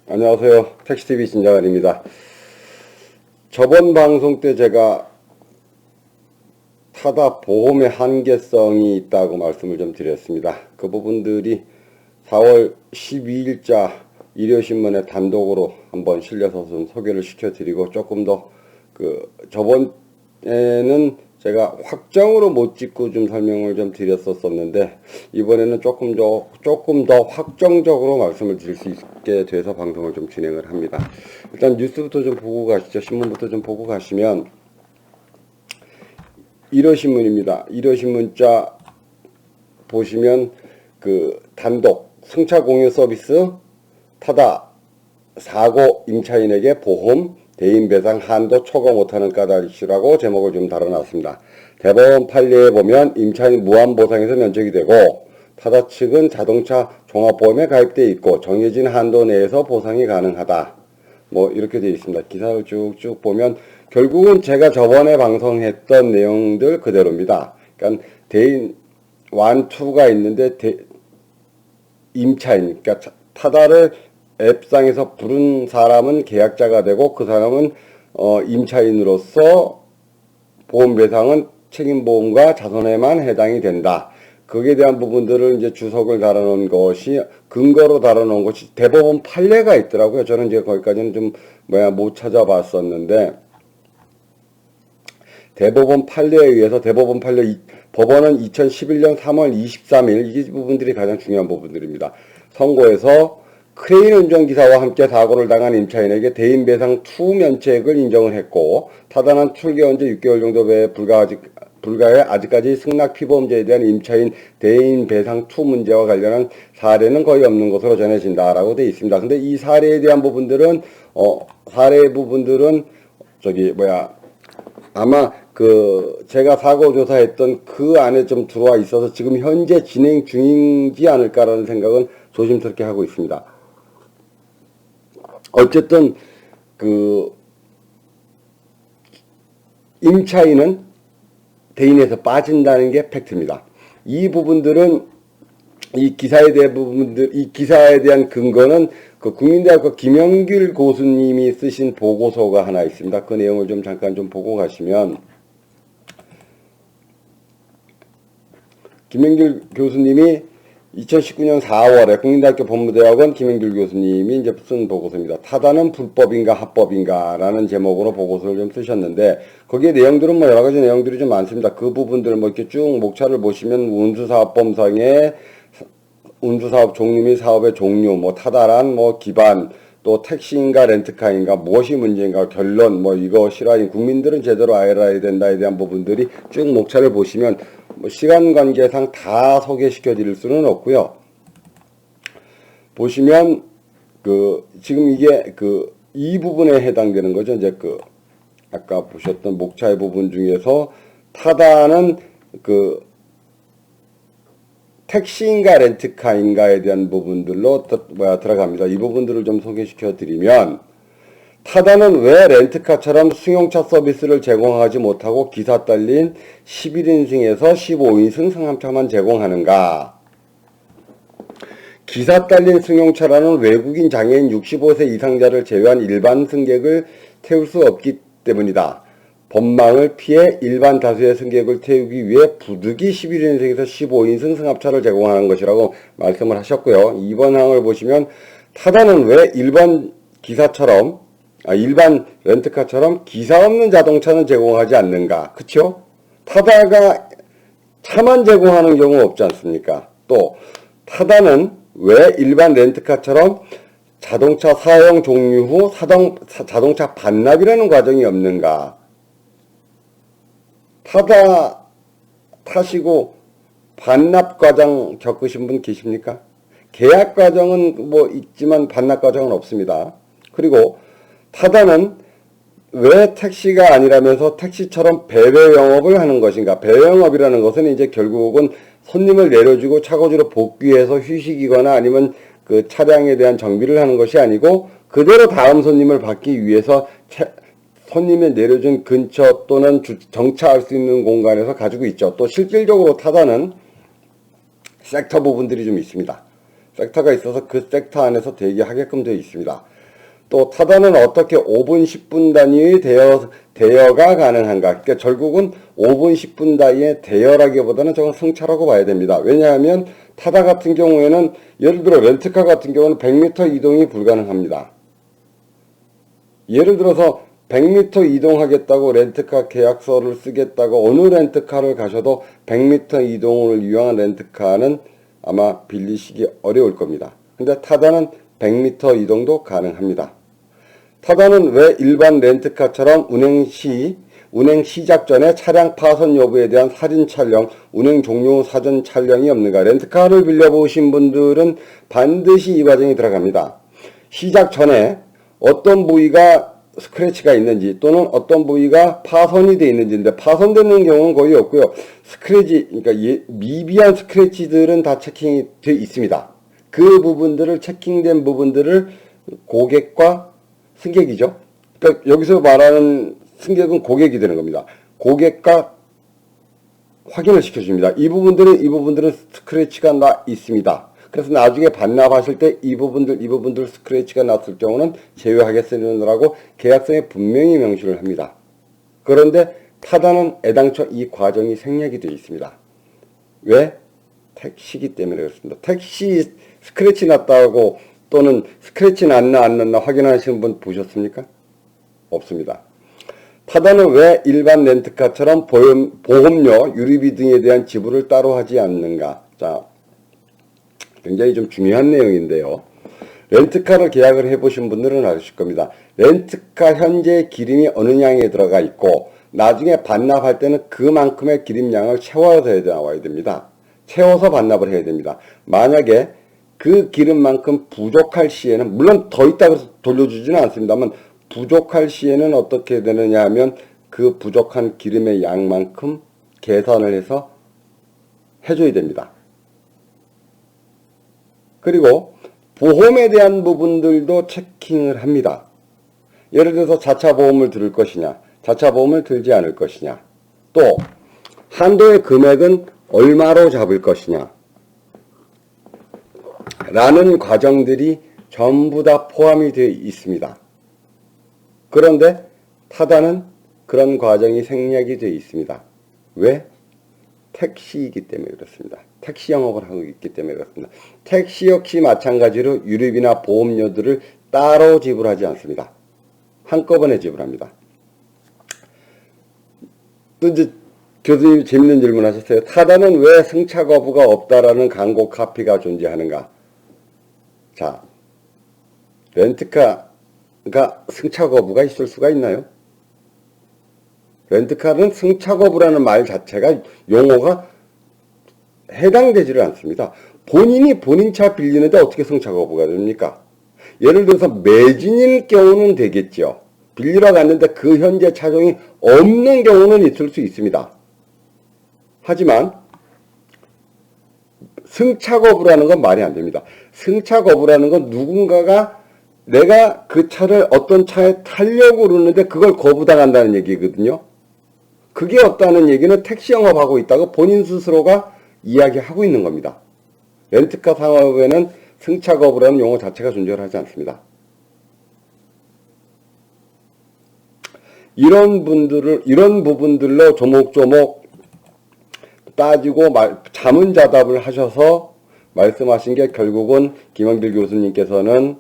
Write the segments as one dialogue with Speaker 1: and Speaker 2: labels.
Speaker 1: 안녕하세요. 택시TV 진장환입니다. 저번 방송 때 제가 타다 보험의 한계성이 있다고 말씀을 좀 드렸습니다. 그 부분들이 4월 12일자 일요신문에 단독으로 한번 실려서 좀 소개를 시켜드리고, 조금 더 저번에는 제가 확정으로 못 짓고 좀 설명을 좀 드렸었는데, 이번에는 조금 더 확정적으로 말씀을 드릴 수 있게 돼서 방송을 좀 진행을 합니다. 일단 뉴스부터 좀 보고 가시죠. 신문부터 좀 보고 가시면, 일요신문입니다. 일요신문자 보시면 단독 승차 공유 서비스 타다 사고 임차인에게 보험 대인 배상 한도 초과 못하는 까닭이라고 제목을 좀 달아놨습니다. 대법원 판례에 보면 임차인 무한 보상에서 면책이 되고, 타다 측은 자동차 종합보험에 가입되어 있고 정해진 한도 내에서 보상이 가능하다. 뭐 이렇게 되어 있습니다. 기사를 쭉쭉 보면 결국은 제가 저번에 방송했던 내용들 그대로입니다. 그러니까 대인 1, 2가 있는데 임차인, 그러니까 타다를 앱상에서 부른 사람은 계약자가 되고, 그 사람은 임차인으로서 보험배상은 책임보험과 자손에만 해당이 된다. 거기에 대한 부분들을 이제 주석을 달아놓은 것이, 근거로 달아놓은 것이 대법원 판례가 있더라고요. 저는 이제 거기까지는 좀 못 찾아봤었는데, 대법원 판례에 의해서 법원은 2011년 3월 23일, 이 부분들이 가장 중요한 부분들입니다. 선고에서 크레인 운전기사와 함께 사고를 당한 임차인에게 대인배상 투 면책을 인정을 했고, 타다는 출개한 지 6개월 정도 외에 불가해 아직까지 승낙 피보험자에 대한 임차인 대인배상 투 문제와 관련한 사례는 거의 없는 것으로 전해진다라고 되어 있습니다. 근데 이 사례에 대한 부분들은 아마 제가 사고 조사했던 그 안에 좀 들어와 있어서 지금 현재 진행 중이지 않을까라는 생각은 조심스럽게 하고 있습니다. 어쨌든 임차인은 대인에서 빠진다는 게 팩트입니다. 이 부분들은 이 기사에 대한 근거는 국민대학교 김영길 교수님이 쓰신 보고서가 하나 있습니다. 그 내용을 좀 잠깐 좀 보고 가시면, 김영길 교수님이 2019년 4월에 국민대학교 법무대학원 김영길 교수님이 이제 쓴 보고서입니다. 타다는 불법인가 합법인가 라는 제목으로 보고서를 좀 쓰셨는데, 거기에 내용들은 여러 가지 내용들이 좀 많습니다. 그 부분들을 이렇게 쭉 목차를 보시면, 운수사업범상의 운수사업 종류 및 사업의 종류, 타다란 기반, 또 택시인가 렌트카인가, 무엇이 문제인가, 결론, 이거 실화인, 국민들은 제대로 알아야 된다에 대한 부분들이 쭉 목차를 보시면, 시간 관계상 다 소개시켜 드릴 수는 없고요. 보시면, 지금 이게 이 부분에 해당되는 거죠. 이제 아까 보셨던 목차의 부분 중에서 타다는 택시인가 렌트카인가에 대한 부분들로 들어갑니다. 이 부분들을 좀 소개시켜 드리면, 타다는 왜 렌트카처럼 승용차 서비스를 제공하지 못하고 기사 딸린 11인승에서 15인승 승합차만 제공하는가? 기사 딸린 승용차라는 외국인 장애인 65세 이상자를 제외한 일반 승객을 태울 수 없기 때문이다. 법망을 피해 일반 다수의 승객을 태우기 위해 부득이 11인승에서 15인승 승합차를 제공하는 것이라고 말씀을 하셨고요. 2번 항을 보시면, 타다는 왜 일반 렌트카처럼 기사 없는 자동차는 제공하지 않는가? 그쵸? 타다가 차만 제공하는 경우 없지 않습니까? 또 타다는 왜 일반 렌트카처럼 자동차 사용 종료 후 자동차 반납이라는 과정이 없는가? 타다 타시고 반납 과정 겪으신 분 계십니까? 계약 과정은 있지만 반납 과정은 없습니다. 그리고 타다는 왜 택시가 아니라면서 택시처럼 배회 영업을 하는 것인가? 배회 영업이라는 것은 이제 결국은 손님을 내려주고 차고지로 복귀해서 휴식이거나 아니면 차량에 대한 정비를 하는 것이 아니고, 그대로 다음 손님을 받기 위해서 손님이 내려준 근처 또는 정차할 수 있는 공간에서 가지고 있죠. 또 실질적으로 타다는 섹터 부분들이 좀 있습니다. 섹터가 있어서 그 섹터 안에서 대기하게끔 되어 있습니다. 또 타다는 어떻게 5분, 10분 단위의 대여가 가능한가? 그러니까 결국은 5분, 10분 단위의 대여라기보다는 저건 승차라고 봐야 됩니다. 왜냐하면 타다 같은 경우에는 예를 들어 렌트카 같은 경우는 100m 이동이 불가능합니다. 예를 들어서 100m 이동하겠다고 렌트카 계약서를 쓰겠다고 어느 렌트카를 가셔도 100m 이동을 위한 렌트카는 아마 빌리시기 어려울 겁니다. 근데 타다는 100m 이동도 가능합니다. 타다는 왜 일반 렌트카처럼 운행 시작 전에 차량 파손 여부에 대한 사진 촬영, 운행 종료 사전 촬영이 없는가? 렌트카를 빌려보신 분들은 반드시 이 과정이 들어갑니다. 시작 전에 어떤 부위가 스크래치가 있는지 또는 어떤 부위가 파손이 되어 있는지인데 파손되는 경우는 거의 없고요. 스크래치, 그러니까 미비한 스크래치들은 다 체킹이 되어 있습니다. 그 부분들을 체킹된 부분들을 고객과 승객이죠. 그러니까 여기서 말하는 승객은 고객이 되는 겁니다. 고객과 확인을 시켜줍니다. 이 부분들은 스크래치가 나 있습니다. 그래서 나중에 반납하실 때 이 부분들 스크래치가 났을 경우는 제외하겠습니다라고 계약서에 분명히 명시를 합니다. 그런데 타다는 애당초 이 과정이 생략이 되어 있습니다. 왜? 택시기 때문에 그렇습니다. 택시 스크래치 났다고 또는 스크래치 났나 안 났나 확인하시는 분 보셨습니까? 없습니다. 타다는 왜 일반 렌트카처럼 보험료, 유류비 등에 대한 지불을 따로 하지 않는가? 자, 굉장히 좀 중요한 내용인데요. 렌트카를 계약을 해보신 분들은 아실 겁니다. 렌트카 현재 기름이 어느 양에 들어가 있고 나중에 반납할 때는 그만큼의 기름량을 채워서 나와야 됩니다. 채워서 반납을 해야 됩니다. 만약에 그 기름만큼 부족할 시에는 물론 더 있다고 해서 돌려주지는 않습니다만 부족할 시에는 어떻게 되느냐 하면 그 부족한 기름의 양만큼 계산을 해서 해줘야 됩니다. 그리고 보험에 대한 부분들도 체킹을 합니다. 예를 들어서 자차 보험을 들을 것이냐, 자차 보험을 들지 않을 것이냐, 또 한도의 금액은 얼마로 잡을 것이냐 라는 과정들이 전부 다 포함이 되어 있습니다. 그런데 타다는 그런 과정이 생략이 되어 있습니다. 왜? 택시이기 때문에 그렇습니다. 택시 영업을 하고 있기 때문에 그렇습니다. 택시 역시 마찬가지로 유류비나 보험료들을 따로 지불하지 않습니다. 한꺼번에 지불합니다. 또 이제 교수님이 재밌는 질문 하셨어요. 타다는 왜 승차 거부가 없다라는 광고 카피가 존재하는가? 자, 렌트카가 승차 거부가 있을 수가 있나요? 렌트카는 승차 거부라는 말 자체가 용어가 해당되지를 않습니다. 본인이 본인 차 빌리는데 어떻게 승차 거부가 됩니까? 예를 들어서 매진일 경우는 되겠죠. 빌리러 갔는데 그 현재 차종이 없는 경우는 있을 수 있습니다. 하지만 승차 거부라는 건 말이 안 됩니다. 승차 거부라는 건 누군가가 내가 그 차를 어떤 차에 타려고 그러는데 그걸 거부당한다는 얘기거든요. 그게 없다는 얘기는 택시 영업하고 있다고 본인 스스로가 이야기하고 있는 겁니다. 렌트카 상업에는 승차 거부라는 용어 자체가 존재하지 않습니다. 이런 부분들로 조목조목 따지고 자문자답을 하셔서 말씀하신 게 결국은 김영길 교수님께서는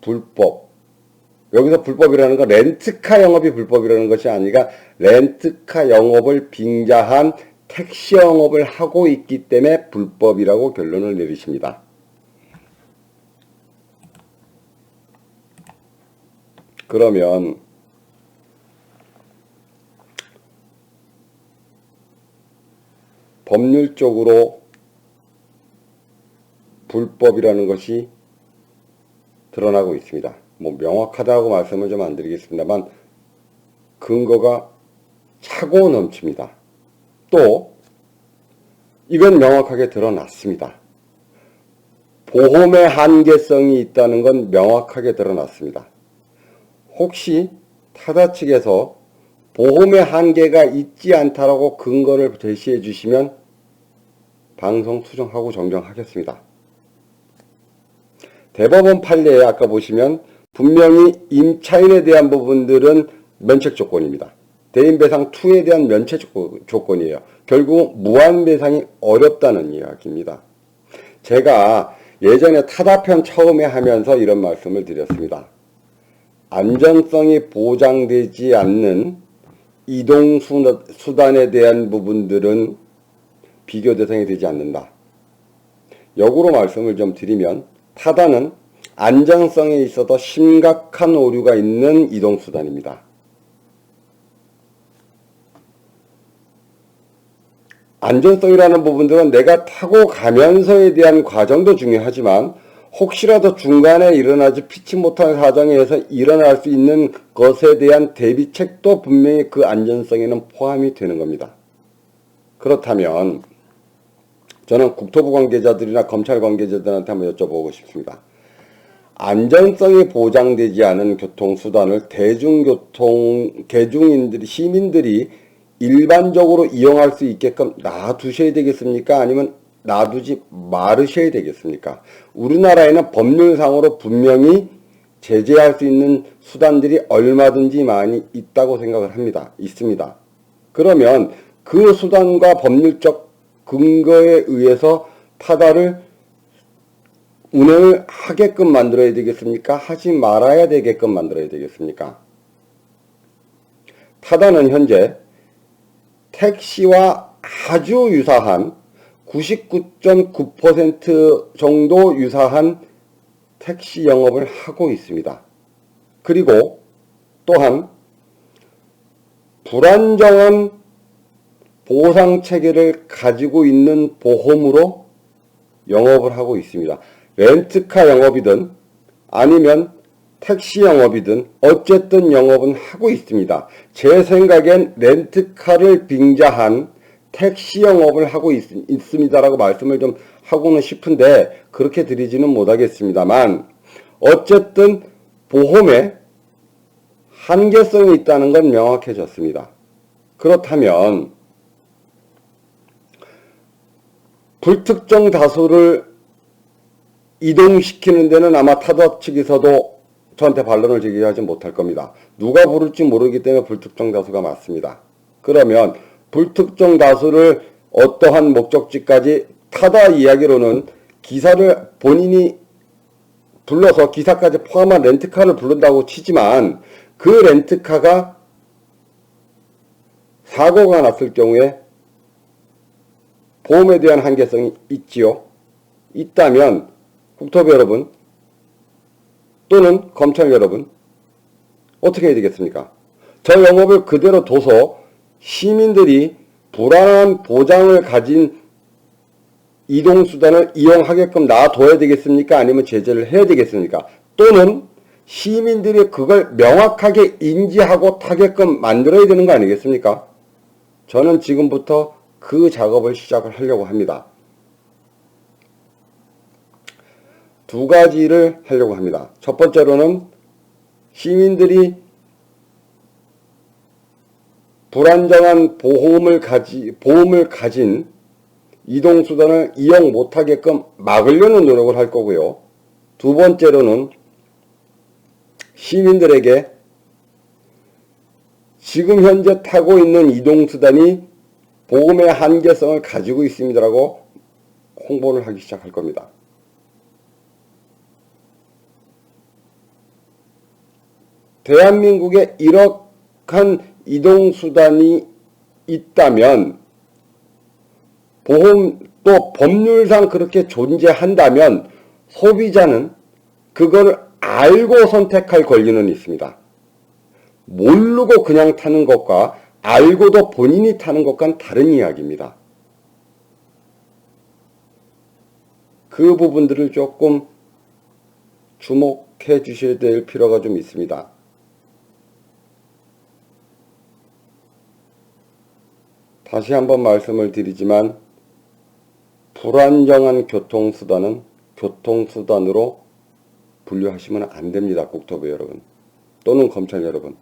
Speaker 1: 불법, 여기서 불법이라는 건 렌트카 영업이 불법이라는 것이 아니라 렌트카 영업을 빙자한 택시 영업을 하고 있기 때문에 불법이라고 결론을 내리십니다. 그러면 법률적으로 불법이라는 것이 드러나고 있습니다. 뭐 명확하다고 말씀을 좀 안 드리겠습니다만 근거가 차고 넘칩니다. 또 이건 명확하게 드러났습니다. 보험의 한계성이 있다는 건 명확하게 드러났습니다. 혹시 타다 측에서 보험의 한계가 있지 않다라고 근거를 제시해 주시면 방송 수정하고 정정하겠습니다. 대법원 판례에 아까 보시면 분명히 임차인에 대한 부분들은 면책 조건입니다. 대인배상 2에 대한 면책 조건이에요. 결국 무한배상이 어렵다는 이야기입니다. 제가 예전에 타다편 처음에 하면서 이런 말씀을 드렸습니다. 안전성이 보장되지 않는 이동수단에 대한 부분들은 비교 대상이 되지 않는다. 역으로 말씀을 좀 드리면 타다는 안전성에 있어서 심각한 오류가 있는 이동수단입니다. 안전성이라는 부분들은 내가 타고 가면서에 대한 과정도 중요하지만 혹시라도 중간에 일어나지 피치 못한 사정에 의해서 일어날 수 있는 것에 대한 대비책도 분명히 그 안전성에는 포함이 되는 겁니다. 그렇다면 저는 국토부 관계자들이나 검찰 관계자들한테 한번 여쭤보고 싶습니다. 안전성이 보장되지 않은 교통수단을 대중인들이, 시민들이 일반적으로 이용할 수 있게끔 놔두셔야 되겠습니까? 아니면 놔두지 말으셔야 되겠습니까? 우리나라에는 법률상으로 분명히 제재할 수 있는 수단들이 얼마든지 많이 있다고 생각을 합니다. 있습니다. 그러면 그 수단과 법률적 근거에 의해서 타다를 운행을 하게끔 만들어야 되겠습니까? 하지 말아야 되게끔 만들어야 되겠습니까? 타다는 현재 택시와 아주 유사한 99.9% 정도 유사한 택시 영업을 하고 있습니다. 그리고 또한 불안정한 보상 체계를 가지고 있는 보험으로 영업을 하고 있습니다. 렌트카 영업이든 아니면 택시 영업이든 어쨌든 영업은 하고 있습니다. 제 생각엔 렌트카를 빙자한 택시 영업을 하고 있습니다라고 말씀을 좀 하고는 싶은데 그렇게 드리지는 못하겠습니다만 어쨌든 보험에 한계성이 있다는 건 명확해졌습니다. 그렇다면 불특정 다수를 이동시키는 데는 아마 타다 측에서도 저한테 반론을 제기하지 못할 겁니다. 누가 부를지 모르기 때문에 불특정 다수가 맞습니다. 그러면 불특정 다수를 어떠한 목적지까지 타다 이야기로는 기사를 본인이 불러서 기사까지 포함한 렌트카를 부른다고 치지만 그 렌트카가 사고가 났을 경우에 보험에 대한 한계성이 있지요. 있다면 국토부 여러분 또는 검찰 여러분 어떻게 해야 되겠습니까? 저 영업을 그대로 둬서 시민들이 불안한 보장을 가진 이동수단을 이용하게끔 놔둬야 되겠습니까? 아니면 제재를 해야 되겠습니까? 또는 시민들이 그걸 명확하게 인지하고 타게끔 만들어야 되는 거 아니겠습니까? 저는 지금부터 그 작업을 시작을 하려고 합니다. 두 가지를 하려고 합니다. 첫 번째로는 시민들이 불안정한 보험을 가진 이동수단을 이용 못하게끔 막으려는 노력을 할 거고요. 두 번째로는 시민들에게 지금 현재 타고 있는 이동수단이 보험의 한계성을 가지고 있습니다라고 홍보를 하기 시작할 겁니다. 대한민국에 이러한 이동수단이 있다면 보험 또 법률상 그렇게 존재한다면 소비자는 그걸 알고 선택할 권리는 있습니다. 모르고 그냥 타는 것과 알고도 본인이 타는 것과는 다른 이야기입니다. 그 부분들을 조금 주목해 주셔야 될 필요가 좀 있습니다. 다시 한번 말씀을 드리지만 불안정한 교통수단은 교통수단으로 분류하시면 안 됩니다. 국토부 여러분 또는 검찰 여러분.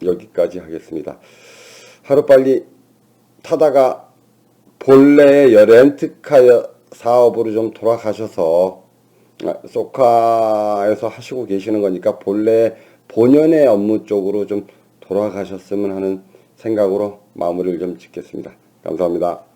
Speaker 1: 여기까지 하겠습니다. 하루빨리 타다가 본래의 렌트카 사업으로 좀 돌아가셔서 소카에서 하시고 계시는 거니까 본래 본연의 업무 쪽으로 좀 돌아가셨으면 하는 생각으로 마무리를 좀 짓겠습니다. 감사합니다.